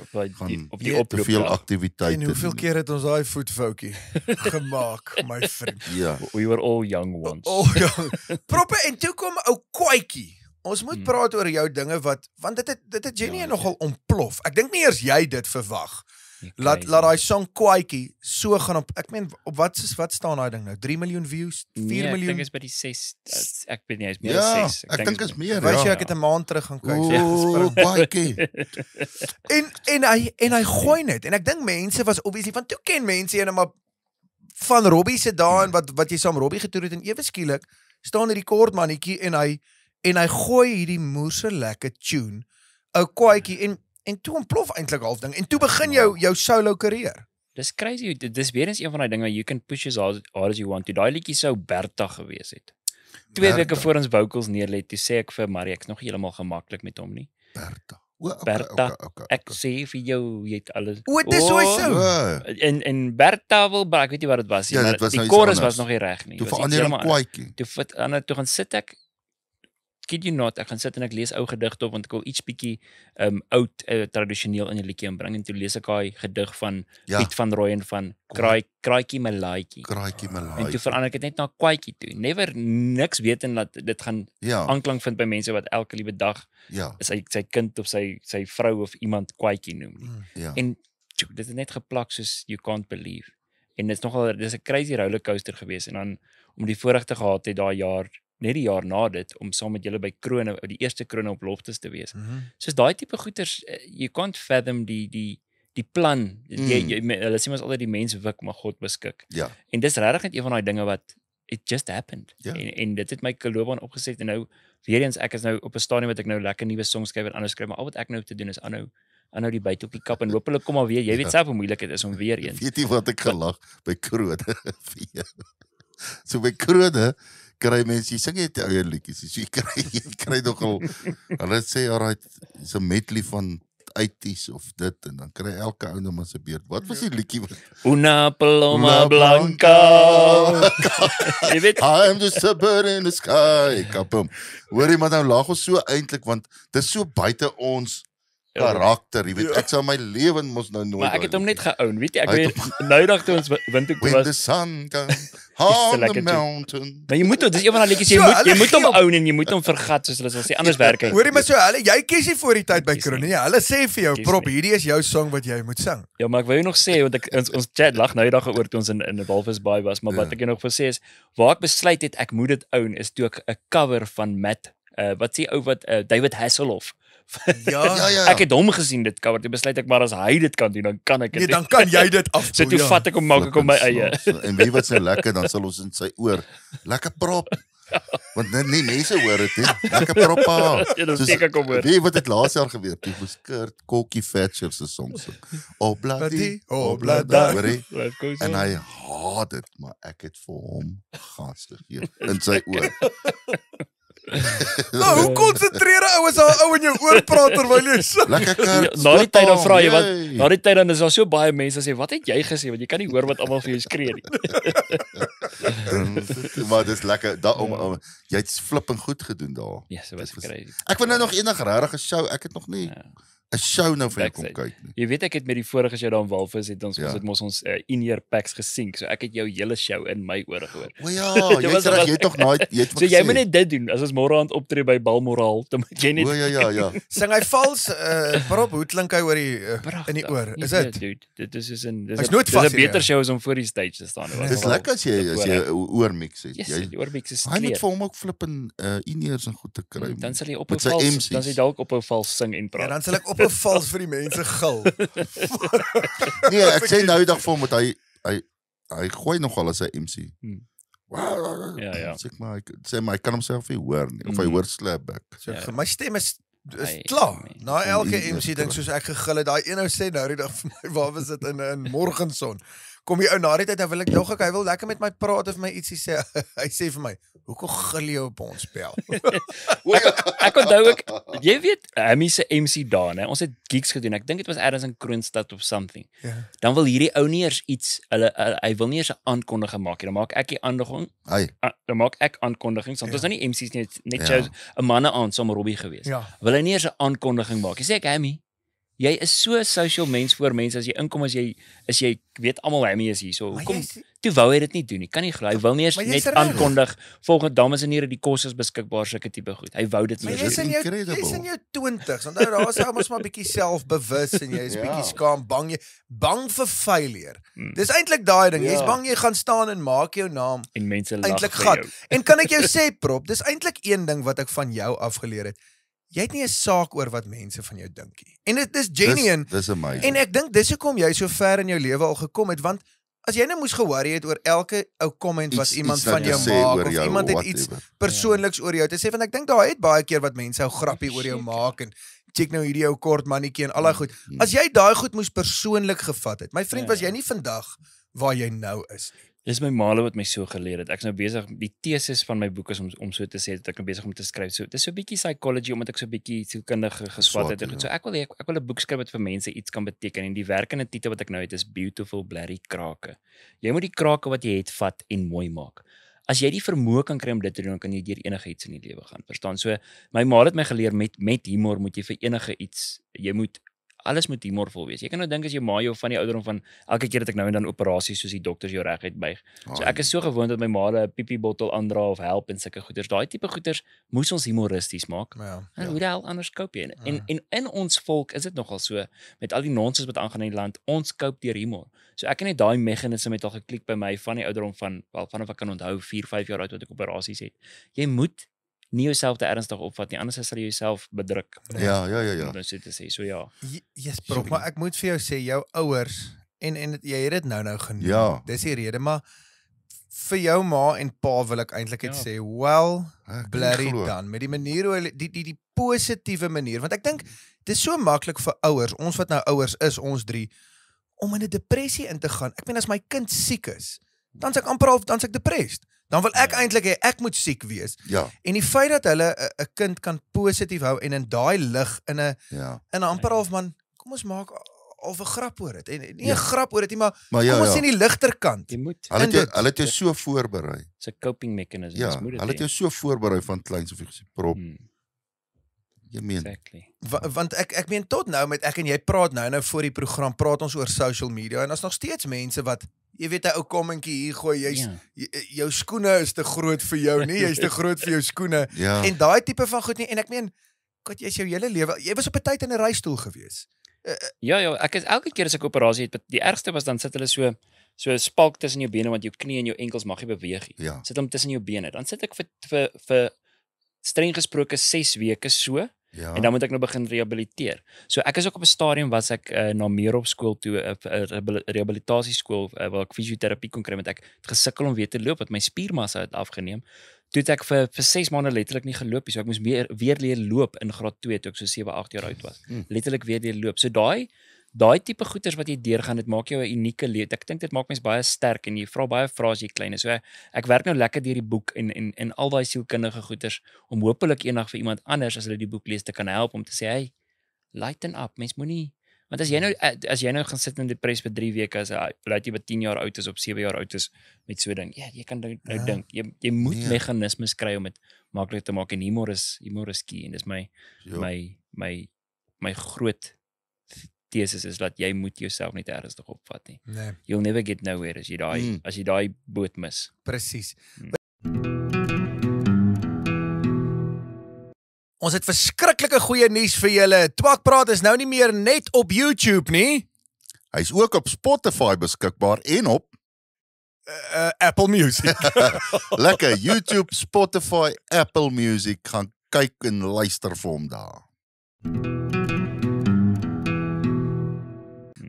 op die te oproep. veel aktiwiteite. En hoeveel keer het ons daai voetfoutjie gemaak, my vriend? Ja. We were all young once. Ja. Proppe, en toe kom ou Kwaitjie. Ons moet praat oor jou dinge want dit het Jenny nogal ontplof. Ek dink nie eers jy dit verwag. Laat daai song Kwaitjie so gaan op. Ek meen op wat staan daai ding nou? 3 miljoen views, 4 miljoen. Ek dink is by die 6. Ek weet nie, is meer Ja, as 6. ek dink is meer. Wys jy ek het 'n maand terug gaan kyk. Kwaitjie. En hy gooi net en ek dink mense was obviously van toe ken mense en maar van Robbie se dae en wat jy saam Robbie getoer het en ewe skielik staan 'n rekordmannetjie en hy gooi hierdie moerse lekker tune. Ou Kwaitjie en toe ontplof eintlik half ding en toe begin jou solo karier. Dis crazy. Dis weer eens een van daai dinge you can push as hard as you want to. Daai liedjie sou Bertha gewees het. 2 weke voor ons vocals neerlê, toe sê ek vir Marie, ek's nog heeltemal gemaklik met hom nie. Bertha. Bertha, ek sê vir jou, jy het alles. O, dis so. En Bertha wil, ek weet nie wat dit was nie, Ja, maar dit was die nou iets chorus anders. was nog nie reg nie. Toe Was iets verander hom heeltemal Kwaitjie. Toe gaan sit ek, kid you not, ek gaan sit en ek lees ou gedigte op want ek wil iets bietjie oud tradisioneel in 'n liedjie inbring en toe lees ek daai gedig van Piet van Rooyen van Kraaitjie my laaitjie. Kraaitjie my En toe laaitjie. verander ek dit net na Kwaitjie toe. Never niks weet en dat dit gaan Ja, aanklank vind by mense wat elke liewe dag ja, sy kind of sy vrou of iemand Kwaitjie noem nie. ja. En tjoe, dit het net geplak soos you can't believe. En dit is nogal dis 'n crazy rollercoaster geweest en dan om die voorreg te gehad het daai jaar net die jaar na dit om saam met julle by Krone, die eerste Krone op Loftes te wees. Soos daai tipe goeters, you can't fathom die plan. Hulle sê mos altyd die mens wik maar God beskik. Ja. En dis regtig net een van daai dinge wat it just happened. Ja. En dit het my loopbaan opgeset en nou weer eens ek is nou op 'n stadium wat ek nou lekker nuwe songs skryf en anders skryf, maar al wat ek nou te doen is aanhou die byt op die kap en hoop hulle kom maar weer. Jy weet self hoe moeilik dit is om weer eens. Weet jy wat ek gelag by Krone vir jou? So by Krone kry mense, jy sing net eie liedjies, so jy kry nogal, hulle sê alright, is 'n medley van 80s of dit en dan kry elke ou nou maar sy beurt. Wat was die liedjie wat Una paloma blanca. Jy weet, I'm just a bird in the sky. Kapom. Hoorie maar nou lag ons so eintlik want dit is so buite ons karakter, jy weet, ek sou my lewe mos nou nooit. maar ek het hom net geown, weet jy, ek weet nou dag toe ons windhoek When was. the sun comes on lekker the toe. mountain. Maar jy moet dit is een van daai liedjies jy moet hom own en jy moet hom vergat soos hulle sal sê, anders werk hy. Hoorie maar so, jy kies nie voor die tyd by Kies nie. Krone nie. Hulle sê vir jou, Kies prop, nie. hierdie is jou song wat jy moet sing. Ja, maar ek wou jou nog sê want ons chat lag nou die dag oor toe ons in Walvis Bay was, maar wat ek jou nog wil sê is waar ek besluit het ek moet dit own is toe ek 'n cover van Matt wat sê ou wat David Hasselhoff. Ja. Ek het hom gesien dit cover, toe besluit ek maar as hy dit kan doen, dan kan ek dit. Nee, dan kan jy dit af. So toe vat ek hom maak ek hom my eie. En wie wat so lekker, dan sal ons in sy oor lekker prop. Want nie mense hoor dit nie. Lekker prop. Ja, dan steek ek hom hoor. Wie wat het laas jaar gebeur? Toe beskurt Kokkie Thatcher se song so. Obladi, Oblada. hoorie? En hy haat dit, maar ek het vir hom gas gegee in sy oor. Nou, hoe konsentreer 'n ou as 'n ou in jou oor praat terwyl jy sing? Lekker kerk. Na die tyd dan vra jy wat Yay. na die tyd dan is daar so baie mense sê wat het jy gesê want jy kan nie hoor wat almal vir jou skree nie. Maar dis lekker jy het flipping goed gedoen daar. Ja, so was crazy. Ek wil nou nog eendag regtig 'n show. Ek het nog nie 'n show nou vir jou kom Backstage. kyk nie. Jy weet ek het met die vorige show daar in Walvis het ons Ja. het mos ons in-ear packs gesync. So ek het jou hele show in my ore gehoor. O ja, jy het tog nooit jy het So jy moet net dit doen as ons môre aand optree by Balmoral, dan moet jy net O ja. Sing hy vals, prop, hoe klink hy oor die in die oor? Is dit? Dude, dit is soos 'n Hy's nooit dis vas 'n hier, beter ja. show as om voor die stage te staan. Dis lekker as jy oormix het. Yes, Jy die oorbeks is hy moet clear. vir hom ook flippin in-ears en goed te kry. Dan sal jy op met sy vals, MC's. dan sal jy dalk op 'n vals sing en Ja, praat. dan sal ek op 'n vals vir die mense gil. Nee, ek sê nou die dag vir hom met hy gooi nogal as hy MC. Ja. Sê maar hy kan homself nie hoor nie of hy hoor slapback. So, Ja. my stem is Hy- klaar. Na elke Om MC ding soos ek gegil het, daai een ou sê nou die dag vir my, waar was dit in Morgenson? kom die ou na die tyd, nou wil ek dog hy wil lekker met my praat of my ietsie sê. Hy sê vir my, hoekom gil jy op ons spel? Ek onthou ook, jy weet, Hammy se MC daar, né? Ons het gigs gedoen. Ek dink dit was ergens in Kroonstad of something. Dan wil hierdie ou nie eers iets, hy wil nie eers 'n aankondiging maak nie. Dan maak ek die aankondiging. Dan maak ek aankondigings. Want ons nou nie MC's net shows 'n manne aan saam Robbie gewees. Wil hy nie eers 'n aankondiging maak. Jy sê ek Hammy, jy is so social mens voor mense as jy inkom as jy weet almal Hammy is hier. So hoekom toe wou hy dit nie doen nie. Kan nie glo. Hy wil nie eers net aankondig volgende dames en here die kos is beskikbaar sulke tipe goed. Hy wou dit nie. Jy's in jou 20's. Onthou daar is almal maar bietjie selfbewus en jy is bietjie skaam, bang vir failure. Dis eintlik daai ding. Jy's bang jy gaan staan en maak jou naam en mense lag eintlik vir gat. jou. En kan ek jou sê prop, dis eintlik een ding wat ek van jou afgeleer het. Jy het nie 'n saak oor wat mense van jou dink nie. En dit is genuine. Dis amazing. En ek dink dis hoekom jy so ver in jou lewe al gekom het, want as jy nou moes ge-worry het oor elke ou comment wat iemand van jou maak of iemand het iets persoonliks oor jou te sê, want ek dink daar het baie keer wat mense ou grappie oor jou maak en check nou hierdie ou kort mannetjie en al daai goed. As jy daai goed moes persoonlik gevat het, my vriend, was jy nie vandag waar jy nou is nie. Dis my maale wat my so geleer het. Ek's nou besig, die teses van my boek is om so te sê dat ek nou besig om te skryf. So dis so 'n bietjie psychology omdat ek so 'n bietjie sielkundige geswat het. So ek wil 'n boek skryf wat vir mense iets kan beteken en die werkende titel wat ek nou het is Beautiful Blerrie Krake. Jy moet die krake wat jy het vat en mooi maak. As jy die vermoë kan kry om dit te doen, dan kan jy deur enige iets in die lewe gaan. Verstaan? So my ma het my geleer met humor moet jy vir enige iets, alles moet humorvol wees. Jy kan nou dink as jy ma jou van die ouderdom van elke keer dat ek nou en dan operasies soos die dokters jou reguit buig. So ek is so gewoond dat my ma 'n pipiebottel aandra of help en sulke goeders. Daai tipe goeders moes ons humoristies maak. En hoe daal anders cope jy? En in ons volk is dit nogal so met al die nonsens wat aangaan in die land, ons cope deur humor. So ek het net daai meganisme het al geklik by my van die ouderdom van vanaf ek kan onthou 4-5 jaar oud wat ek operasies het. Jy moet nie jouself te ernstig opvat nie, anders sal jy jouself bedruk. Ja. Dan sê te sê, so ja. Yes, bro, maar ek moet vir jou sê, jou ouers, en jy het dit nou genoem, dis die rede, maar vir jou ma en pa wil ek eintlik net sê, well, Blerrie dan, met die manier hoe die positiewe manier, want ek dink, dit is so maklik vir ouers, ons wat nou ouers is, ons 3, om in 'n depressie in te gaan. Ek meen, as my kind siek is, dan is ek depressed. Dan wil ek eintlik hê ek moet siek wees. En die feit dat hulle 'n kind kan positief hou en in daai lig in 'n amper half man, kom ons maak al 'n grap oor dit. En nie 'n grap oor dit nie, maar kom ons sien die ligter kant. Jy moet. Hulle het jou so voorberei. Dis 'n coping mechanism. Ja, hulle het jou so voorberei van kleins of jy gesê prop. Jy meen. Exactly. Want ek meen tot nou met ek en jy praat nou voor die program praat ons oor social media en daar's nog steeds mense wat jy weet 'n ou kommentjie hier gooi, jou skoene is te groot vir jou nie, jy's te groot vir jou skoene. En daai tipe van goed nie en ek meen, God, jy's jou hele lewe, jy was op 'n tyd in 'n reistool gewees. Ja, ek is elke keer as ek operasie het, die ergste was dan sit hulle so 'n spalk tussen jou bene want jou knie en jou enkels mag nie beweeg nie. Sit hom tussen jou bene. Dan sit ek vir streng gesproke 6 weke so. En dan moet ek nou begin rehabiliteer. So ek is ook op 'n stadium was ek na Meerop skool toe, 'n rehabilitasieskool waar ek fisioterapie kon kry want ek het gesukkel om weer te loop want my spiermassa het afgeneem. Toe het ek vir 6 maande letterlik nie geloop nie. So ek moes weer leer loop in graad 2 toe ek so 7-8 jaar oud was. Letterlik weer leer loop. So daai tipe goeters wat jy deurgaan, dit maak jou 'n unieke lewe. Ek dink dit maak mens baie sterk en jy vra baie vrae as jy klein is. So ek werk nou lekker deur die boek en al daai sielkundige goeters om hopelik eendag vir iemand anders as hulle die boek lees te kan help om te sê, hey, lighten up. Mens moenie want as jy nou gaan sit in depressie vir 3 weke as jy by 10 jaar oud is of 7 jaar oud is met so 'n ding. Ja, jy kan nou dink. Jy moet meganismes kry om dit maklik te maak en humor is key en dis my groot thesis is dat jy moet jouself nie te ernstig opvat nie. Nee. You'll never get nowhere as jy daai boot mis. Presies. Ons het verskriklike goeie nuus vir julle. Twakpraat is nou nie meer net op YouTube nie. Hy's ook op Spotify beskikbaar en op Apple Music. Lekker YouTube, Spotify, Apple Music gaan kyk en luister vir hom daar.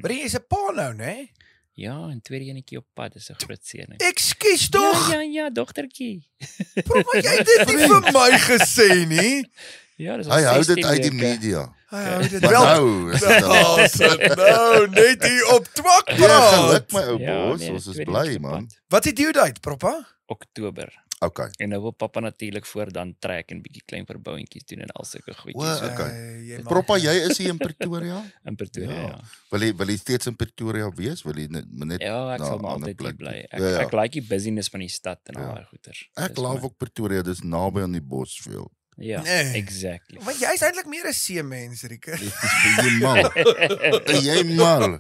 Maar jy is 'n pa nou, né? Ja, en tweede enetjie op pad is 'n groot seëning. Ekskuus tog. Ja, dogtertjie. Bro, maar jy het dit nie vir my gesê nie. Ja, dis Hy hou dit 16 uit die weke. media. Hy hou dit Maar wel. nou, is dit al. Nou, net hier op twak Ja, praat. geluk my ou Ja, bos, nee, ons is tweede bly jaar man. pad. Wat is die due date, Proppa? Oktober. Okay. En nou wil pappa natuurlik voor dan trek en bietjie klein verbouingkies doen en al sulke O, goedjies so okay. Proppa, jy is hier in Pretoria? in Pretoria. Ja. Ja. Wil jy steeds in Pretoria wees? Wil jy net Ja, ek na sal maar ander altyd hier plek bly. toe? Ja, ja. Ek like die busyness van die stad en al Ja. daai goeters. Ek Dis love my- ook Pretoria, dis naby aan die Bosveld. Ja, Nee. exactly. Want jy's eintlik meer 'n seemens, Rieke. Jy mal. Jy mal.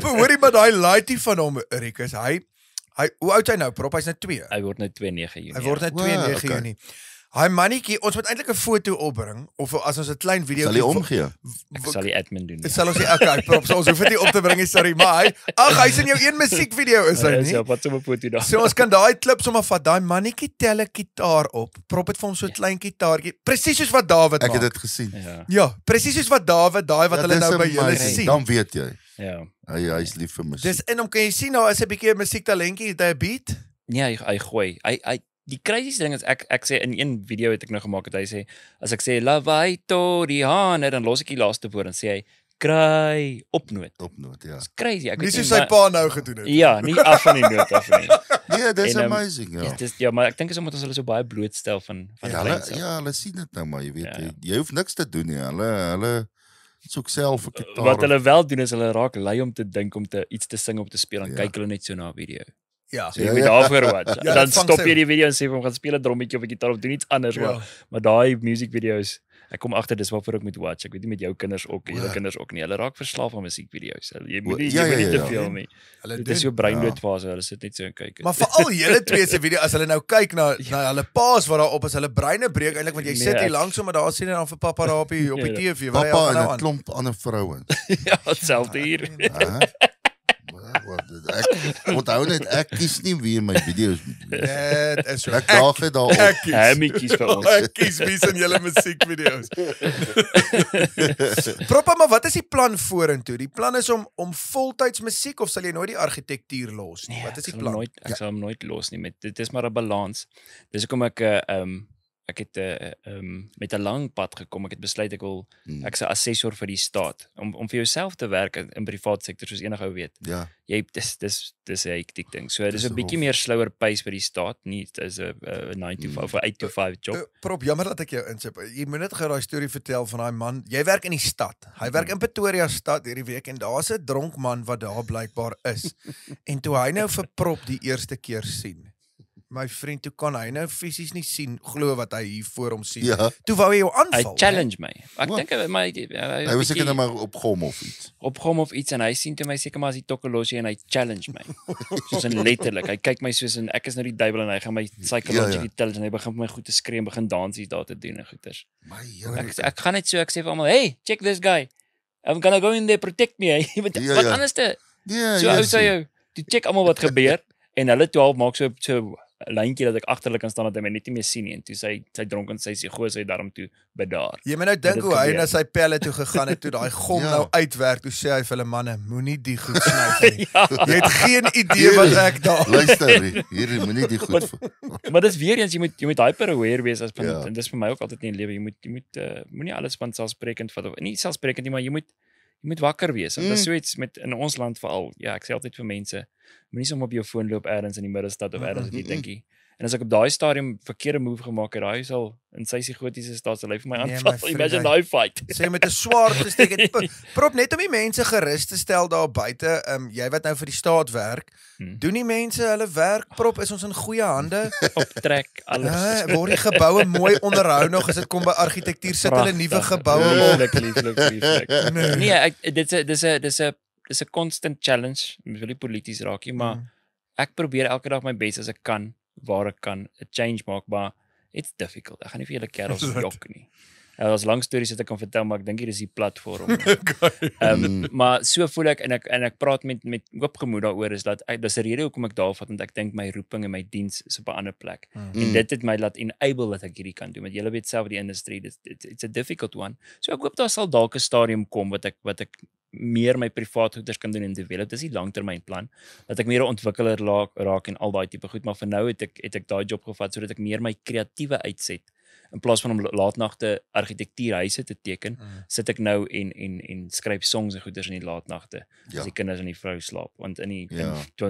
Hoorie maar daai laaitie van hom, Rieke, hy hoe oud hy nou, Prop? Hy's nou 2. Hy word nou 2/9 Junie. Hy word nou Wow, 2/9 okay. Junie. Hy mannetjie, ons moet eintlik 'n foto opbring of as ons 'n klein video Sal jy omgee? Ek sal die admin doen. Dit sal ons nie okay, Prop, so ons hoef dit nie op te bring nie, sorry, maar hy's in jou een musiekvideo is hy Ja, nie. so wat sommer foto daar. So ons kan daai klip sommer vat. Daai mannetjie tel 'n gitaar op. Prop het vir hom so 'n klein gitaartjie, presies soos wat Dawid Ek het maak. dit gesien. Ja, Ja, presies soos wat Dawid daai wat hulle dis nou by julle amazing. sien. Dan weet jy. ja. Hy's lief vir musiek. Dis en hom kan jy sien daar is 'n bietjie 'n musiektalentjie, het hy 'n beat. Nee, hy gooi. Hy die craziest ding is ek sê in een video het ek nou gemaak het hy sê as ek sê lavaito die hane dan los ek die laaste woord en sê hy kry opnoot. Opnoot, ja. It's crazy. Ek Nie weet soos nie, sy pa nou gedoen het. Ja, nie af van die noot af nie. Nee, dis En, amazing, ja. Ja, maar ek dink is omdat ons hulle so baie blootstel van Ja, kleins af. hulle sien dit nou maar, jy weet, Ja, ja. jy hoef niks te doen nie. Hulle soek self 'n gitaar. Wat hulle wel doen is hulle raak lui om te dink om iets te sing of te speel en Ja. kyk hulle net so na 'n video. Ja. So jy Ja, moet ja. daarvoor watch. Ja, Dan dit vang stop sy- jy die video en sê vir hom gaan speel 'n drommetjie of 'n gitaar of doen iets anders Ja. maar daai musiekvideo's ek kom agter dis waarvoor ek moet watch. Ek weet nie met jou kinders ook, julle Ja. kinders ook nie. Hulle raak verslaaf aan musiekvideo's. Jy moet O, nie ja, jy moet ja, nie te ja. veel nie. Hulle Dit is doen. so breindoodfase. Hulle sit net so en kyk. Maar veral julle twee se video as hulle nou kyk na hulle paas wat daar op is, hulle breine breek eintlik want jy Nee, sit hier ek- langs hom maar daar sien jy dan vir pappa daar op die Ja. TV wat hy Pappa al en nou 'n aan. klomp ander vrouens. ja, dieselfde hier. Hæ? Ek onthou net ek kies nie wie in my video's moet wees. Dit is so. Ek daag dit daarop. Ek kies. Hammetjies vir ons. Ek kies wie in julle musiekvideo's. Proppa, maar wat is die plan vorentoe? Die plan is om voltyds musiek of sal jy nooit die argitektuur los nie? Nee, Wat is die ek sal hom plan? Ek sal hom nooit los nie. Dit is maar 'n balans. Dis hoekom ek ek het met 'n lang pad gekom. Ek het besluit ek's 'n assessor vir die staat om vir jouself te werk in privaat sektor soos enige ou weet. Ja. Jy dis 'n hektiek ding. So dis Dis 'n bietjie rof. meer slower pace vir die staat, nie dis 'n 9 to 5 of 'n 8 to 5 job. Prop, jammer dat ek jou insip. Jy moet net gou daai storie vertel van daai man. Jy werk in die stad. Hy werk in Pretoria stad hierdie week en daar's 'n dronk man wat daar blykbaar is. En toe hy nou vir Prop die eerste keer sien. My vriend, toe kan hy nou fisies nie sien glo wat hy hier voor hom sien. Ja. Toe wou hy jou Hy aanval. challenge my. Ek Wat? dink Hy was seker net maar op gom of iets. op hom of iets en hy sien toe my seker maar as die tokkolosie en hy challenge my. Soos in letterlik. Hy kyk my soos en ek is nou die duiwel en hy gaan my psychological intelligence en hy begin vir my goed te skree en begin dansies daar te doen en goeters. My Here. Ek gaan net so ek sê vir almal, "Hey, check this guy. I'm gonna go in there protect me." Hey. Wat Ja, wat ja. anders te Ja, so ou sê jou. Toe check almal wat gebeur en hulle 12 maak so 'n lyntjie dat ek agterlik kan staan dat hy my net nie meer sien nie en toe sy dronk en sy goeie sy daarom toe bedaar. Jy moet nou dink dit hoe hy gebeur. na sy pelle toe gegaan het toe daai gom Ja. nou uitwerk. Toe sê hy vir hulle manne, moenie die goed sny nie. Ja. Jy het geen idee wat ek daar. Luister, hier moenie die goed Maar dis weer eens jy moet hyper aware wees as van Ja. en dis vir my ook altyd in die lewe. Jy moet moenie alles van selfsprekend vat of nie selfsprekend nie, maar jy moet wakker wees. En dit is so iets met in ons land veral. Ja, ek sê altyd vir mense, moenie sommer op jou foon loop elders in die middestad of elders wat jy dink. En as ek op daai stadium verkeerde move gemaak het, daai sal in sy psigotiese staat sal hy vir my Nee, aanval. my vriend, Imagine hy- daai fight. Sê met 'n swaard gesteek het. Prop net om die mense gerus te stel daar buite. Jy wat nou vir die staat werk, doen die mense hulle werk. Prop, is ons in goeie hande? Optrek alles. Word die geboue mooi onderhou nog as dit kom by argitektuur? Sit hulle nuwe geboue op? Lieflik. Nee, dis 'n constant challenge. Ek wil nie polities raak nie, maar ek probeer elke dag my bes as ek kan, waar ek kan, 'n change maak, maar it's difficult. Ek gaan nie vir julle kerels jok nie. Daar's lang stories wat ek kan vertel, maar ek dink hier is die platform. Maar so voel ek en ek praat met oop gemoed daaroor is dat dis 'n rede hoekom ek daar vat want ek dink my roeping en my diens is op 'n ander plek. En dit het my laat enable dat ek hierdie kan doen. Want julle weet self die industrie, it's a difficult one. So ek hoop daar sal dalk 'n stadium kom wat ek meer my privaat goeders kan doen en develop. Dis die langtermynplan dat ek meer 'n ontwikkelaar raak en al daai tipe goed, maar vir nou het ek daai job gevat sodat ek meer my kreatiewe uitset in plaas van om laatnagte argitektuurhuise te teken, sit ek nou en skryf songs en goeders in die laatnagte as die kinders en die vrou slaap. Want in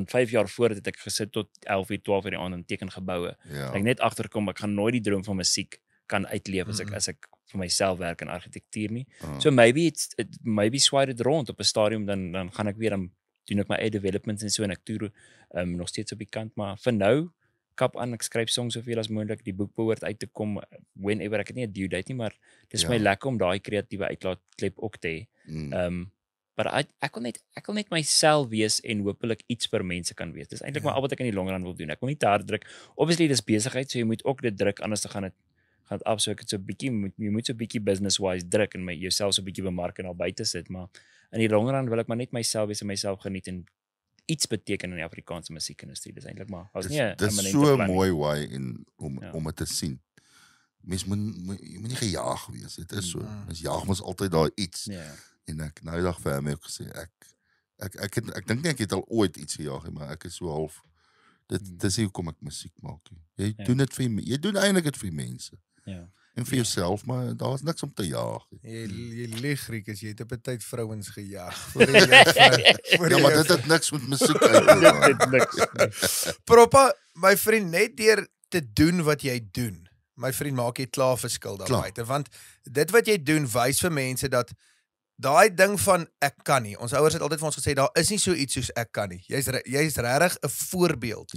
5 jaar voor het ek gesit tot 11 uur, 12 uur die aand en teken geboue. Ek net agterkom ek gaan nooit die droom van musiek kan uitleef as ek vir myself werk in argitektuur nie. So maybe swaai dit rond op 'n stadium dan gaan ek weer dan doen ek my eie developments en so en ek toer nog steeds op die kant, maar vir nou kap aan, ek skryf songs soveel as moontlik, die boek behoort uit te kom whenever, ek het nie 'n due date nie, maar dis my lekker om daai kreatiewe uitlaatklep ook te hê. Maar ek wil net myself wees en hopelik iets vir mense kan wees. Dis eintlik maar al wat ek in die long run wil doen. Ek wil nie te hard druk. Obviously dis besigheid, so jy moet ook dit druk anders dan gaan dit af, so ek het so 'n bietjie jy moet so 'n bietjie business wise druk en jouself so 'n bietjie bemark en al buite sit, maar in die long run wil ek maar net myself wees en myself geniet en iets beteken in die Afrikaanse musiekindustrie. Dis eintlik maar as nie 'n dis so mooi way om dit te sien. Mens moet nie gejaag wees. Dit is so. Mens jaag mos altyd daar iets. En ek nou dag vir hom ook gesê ek dink nie ek het al ooit iets gejaag nie, maar ek is so half dis hoekom ek musiek maak. Jy doen dit jy doen eintlik dit vir mense. En vir jouself, maar daar's niks om te jaag. Jy lieg, Rikus, jy het op 'n tyd vrouens gejaag. Ja, maar dit het niks met musiek uit. Proppa, my vriend, net deur te doen wat jy doen. My vriend, maak jy klaar verskil daar buite, want dit wat jy doen wys vir mense dat daai ding van ek kan nie. Ons ouers het altyd vir ons gesê daar is nie so iets soos ek kan nie. Jy's regtig 'n voorbeeld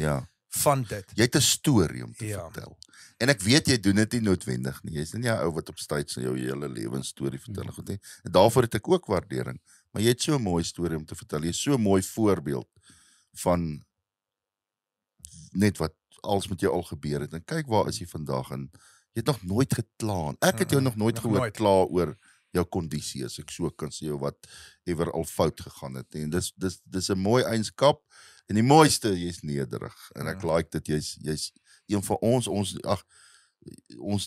van dit. Jy het 'n storie om te vertel. En ek weet jy doen dit nie noodwendig nie. Jy's nie 'n ou wat op stage sy jou hele lewensstorie vertel goed nie. En daarvoor het ek ook waardering. Maar jy het so 'n mooi storie om te vertel. Jy's so 'n mooi voorbeeld van net wat alles met jou al gebeur het. En kyk waar is jy vandag en jy het nog nooit gekla. Ek het jou nog nooit gehoor kla oor jou kondisie, as ek so kan sê, wat ewer al fout gegaan het. En dis 'n mooi eienskap. En die mooiste, jy's nederig. En ek like dit, jy's een van ons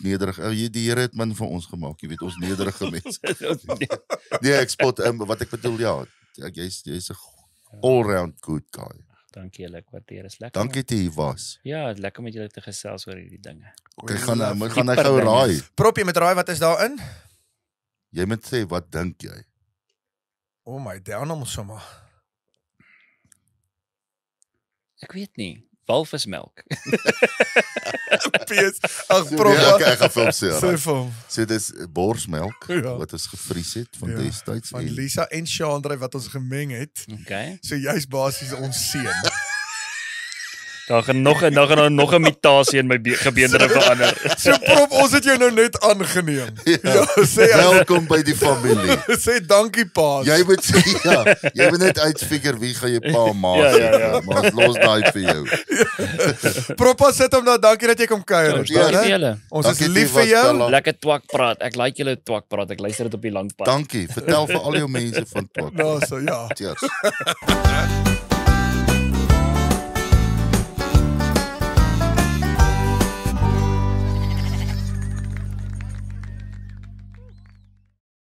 nederig, die Here het min van ons gemaak, jy weet, ons nederige mense. Nee, ek spot, wat ek bedoel, jy's 'n all-round good guy. Dankie julle, ek waardeer, is lekker. Dankie dat jy was. Ja, lekker met julle te gesels oor hierdie dinge. Ek gaan nou gou raai. Prop, jy met raai, wat is daarin? Jy moet sê, wat dink jy? Oh my, down om sommer. Ek weet nie. Walvismelk. Pies. Ag, Proppa. Ek gaan vir hom sê. Sê vir hom. So dis borsmelk wat ons gevries het van destyds. Van Lisa en Chandra wat ons gemeng het. Okay. So jy's basies ons seun. Daar gaan nog 'n mutasie in my gebeendere verander. So Prop, ons het jou nou net aangeneem. Ja, sê welkom by die familie. Sê dankie pa. Jy moet sê jy moet net uitfigure wie gaan jy pa maak. Ja. Maar ons los daai vir jou. Proppa, sit hom nou, dankie dat jy kom kuier. Ons is lief vir jou. Lekker twak praat. Ek like julle twak praat. Ek luister dit op die lang pad. Dankie. Vertel vir al jou mense van twak. Nou so, ja. Cheers.